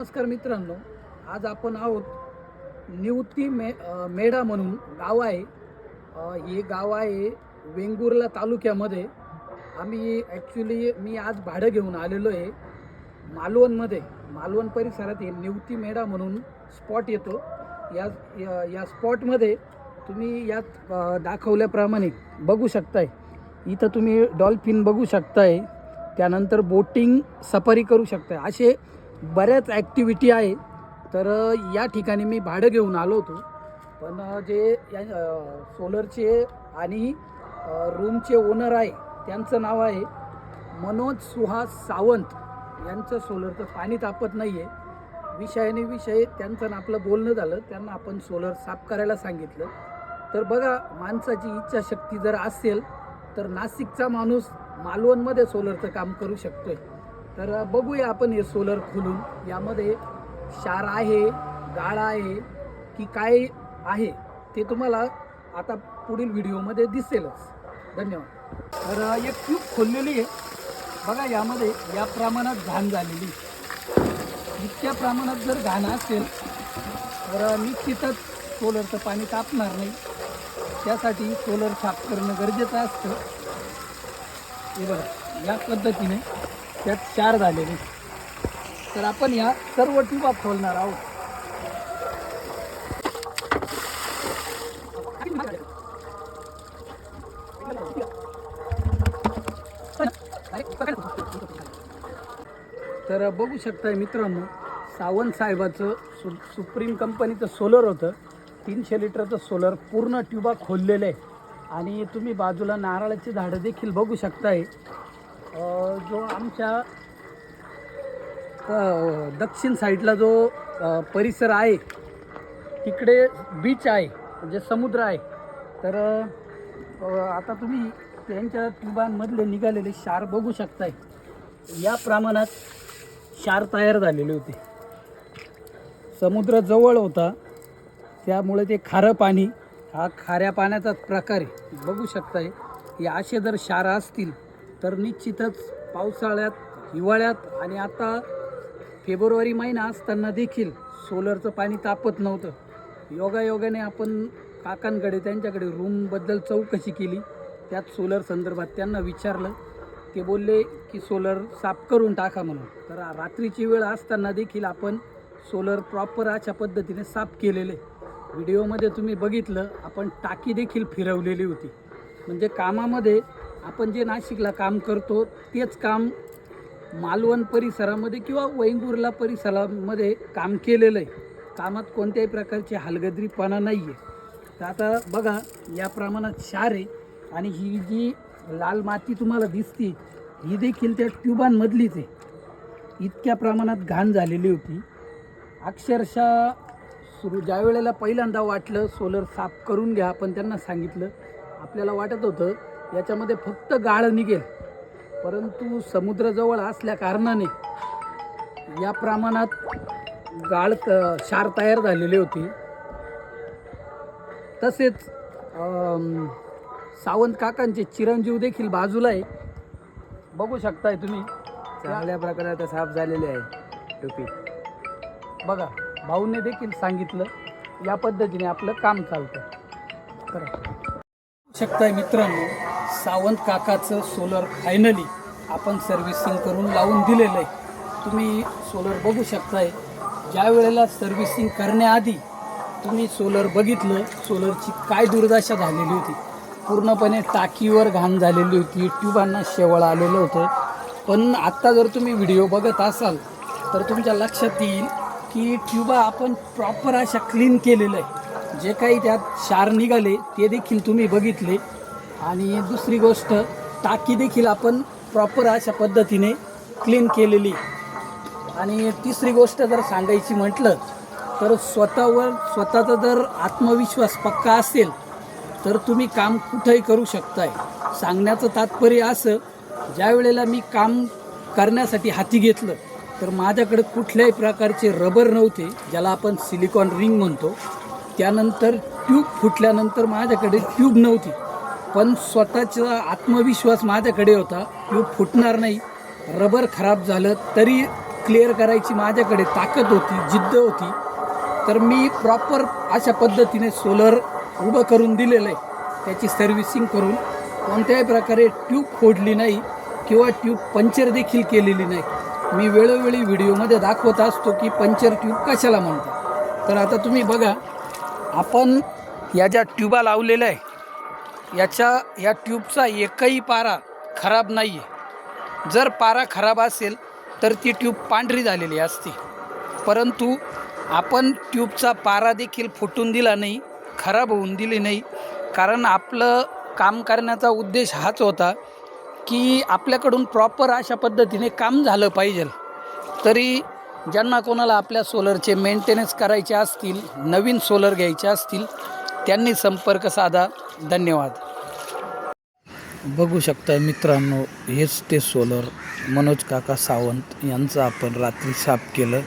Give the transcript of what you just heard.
नमस्कार मित्रांनो, आज आपण आहोत निवती मेढा म्हणून गाव आहे. हे गाव आहे वेंगुर्ला तालुक्यामध्ये. मी आज भाडं घेऊन आलेलो आहे मालवणमध्ये. मालवण परिसरात हे निवती मेढा म्हणून स्पॉट येतो. या स्पॉटमध्ये तुम्ही यात दाखवल्याप्रमाणे बघू शकताय. इथं तुम्ही डॉल्फिन बघू शकताय, त्यानंतर बोटिंग सफारी करू शकताय. असे बऱ्याच ॲक्टिव्हिटी आहे. तर या ठिकाणी मी भाडं घेऊन आलो होतो. पण जे सोलरचे आणि रूमचे ओनर आहे त्यांचं नाव आहे मनोज सुहास सावंत. यांचं सोलरचं पाणी तापत नाही आहे. विषय त्यांचं आपलं बोलणं झालं. त्यांना आपण सोलर साफ करायला सांगितलं. तर बघा, माणसाची इच्छाशक्ती जर असेल तर नाशिकचा माणूस मालवणमध्ये सोलरचं काम करू शकतोय. तर बघूया आपण हे सोलर खोलून. यामध्ये क्षार आहे, गाळ आहे की काय आहे ते तुम्हाला आता पुढील व्हिडिओमध्ये दिसेलच. धन्यवाद. तर एक ट्यूब खोललेली आहे बघा. यामध्ये या प्रमाणात घाण झालेली. इतक्या प्रमाणात जर घाण असेल तर निश्चितच सोलरचं पाणी तापणार नाही. त्यासाठी सोलर साफ करणं गरजेचं असतं. हे बघा, या पद्धतीने त्यात क्षार झालेले. तर आपण या सर्व ट्यूबा खोलणार आहोत. तर बघू शकताय मित्रांनो, सावंत साहेबाचं सुप्रीम कंपनीचं सोलर होतं. 300 लिटरचं सोलर पूर्ण ट्यूबा खोललेलं आहे. आणि तुम्ही बाजूला नारळाची झाडं देखील बघू शकताय. जो आमच्या दक्षिण साईडला जो परिसर आहे तिकडे बीच आहे, म्हणजे समुद्र आहे. तर आता तुम्ही त्यांच्या ट्यूबांमधले निघालेले क्षार बघू शकताय. या प्रमाणात क्षार तयार झालेले होते. समुद्र जवळ होता त्यामुळे ते खारं पाणी, हा खाऱ्या पाण्याचाच प्रकार आहे. बघू शकताय. हे असे जर क्षार असतील तर निश्चितच पावसाळ्यात, हिवाळ्यात आणि आता फेब्रुवारी महिना असताना देखील सोलरचं पाणी तापत नव्हतं. योगायोगाने आपण काकांकडे, त्यांच्याकडे रूमबद्दल चौकशी केली. त्यात सोलर संदर्भात त्यांना विचारलं. ते बोलले की सोलर साफ करून टाका म्हणून. तर रात्रीची वेळ असताना देखील आपण सोलर प्रॉपर अशा पद्धतीने साफ केलेले. व्हिडिओमध्ये तुम्ही बघितलं, आपण टाकी देखील फिरवलेली होती. म्हणजे कामामध्ये आपण जे नाशिकला काम करतो तेच काम मालवण परिसरामध्ये किंवा वेंगुर्ला परिसरामध्ये काम केलेलं आहे. कामात कोणत्याही प्रकारची हलगर्जीपणा नाही आहे. तर आता बघा, या प्रमाणात क्षार आहे. आणि ही जी लाल माती तुम्हाला दिसते ही देखील त्या ट्यूबांमधलीच आहे. इतक्या प्रमाणात घाण झालेली होती. अक्षरशः ज्या वेळेला पहिल्यांदा वाटलं सोलर साफ करून घ्या, पण त्यांना सांगितलं, आपल्याला वाटत होतं याच्यामध्ये फक्त गाळ निघेल. परंतु समुद्राजवळ असल्या कारणाने या प्रमाणात क्षार तयार झालेले होते. तसेच सावंत काकांचे चिरंजीव देखील बाजूला आहे. बघू शकताय तुम्ही. चांगल्या प्रकारे आता साफ झालेले आहे टोपी. बघा, भाऊने देखील सांगितलं या पद्धतीने आपलं काम चालतं. बघू शकताय मित्रांनो, सावंत काकाचं सोलर फायनली आपण सर्व्हिसिंग करून लावून दिलेलं आहे. तुम्ही सोलर बघू शकताय. ज्या वेळेला सर्व्हिसिंग करण्याआधी तुम्ही सोलर बघितलं, सोलरची काय दुर्दशा झालेली होती. पूर्णपणे टाकीवर घाण झालेली होती, ट्यूबांना शेवळ आलेलं होतं. पण आत्ता जर तुम्ही व्हिडिओ बघत असाल तर तुमच्या लक्षात येईल की ट्यूबा आपण प्रॉपर अशा क्लीन केलेलं आहे. जे काही त्यात क्षार निघाले ते देखील तुम्ही बघितले. आणि दुसरी गोष्ट, टाकी देखील आपण प्रॉपर अशा पद्धतीने क्लीन केलेली. आणि तिसरी गोष्ट जर सांगायची म्हटलं तर स्वतःचा जर आत्मविश्वास पक्का असेल तर तुम्ही काम कुठंही करू शकताय. सांगण्याचं तात्पर्य असं, ज्या वेळेला मी काम करण्यासाठी हाती घेतलं तर माझ्याकडे कुठल्याही प्रकारचे रबर नव्हते, ज्याला आपण सिलिकॉन रिंग म्हणतो. त्यानंतर ट्यूब फुटल्यानंतर माझ्याकडे ट्यूब नव्हती. पण स्वतःचा आत्मविश्वास माझ्याकडे होता, ट्यूब फुटणार नाही. रबर खराब झालं तरी क्लिअर करायची माझ्याकडे ताकद होती, जिद्द होती, तर मी प्रॉपर अशा पद्धतीने सोलर उभं करून दिलेलं आहे. त्याची सर्व्हिसिंग करून कोणत्याही प्रकारे ट्यूब फोडली नाही किंवा ट्यूब पंक्चर देखील केलेली नाही. मी वेळोवेळी व्हिडिओमध्ये दाखवत असतो की पंक्चर ट्यूब कशाला म्हणतात. तर आता तुम्ही बघा, आपण या ज्या ट्यूबा लावलेल्या आहे या ट्यूबचा एकही पारा खराब नाही आहे. जर पारा खराब असेल तर ती ट्यूब पांढरी झालेली असते, परंतु आपण ट्यूबचा पारा देखील फुटून दिला नाही, खराब होऊन दिली नाही. कारण आपलं काम करण्याचा उद्देश हाच होता की आपल्याकडून प्रॉपर अशा पद्धतीने काम झालं पाहिजे. तरी ज्यांना कोणाला आपल्या सोलरचे मेंटेनन्स करायचे असतील, नवीन सोलर घ्यायचे असतील, त्यांनी संपर्क साधा. धन्यवाद. बघू शकता मित्रांनो, हेच ते सोलर मनोज काका सावंत यांचं आपण रात्री साफ केलं.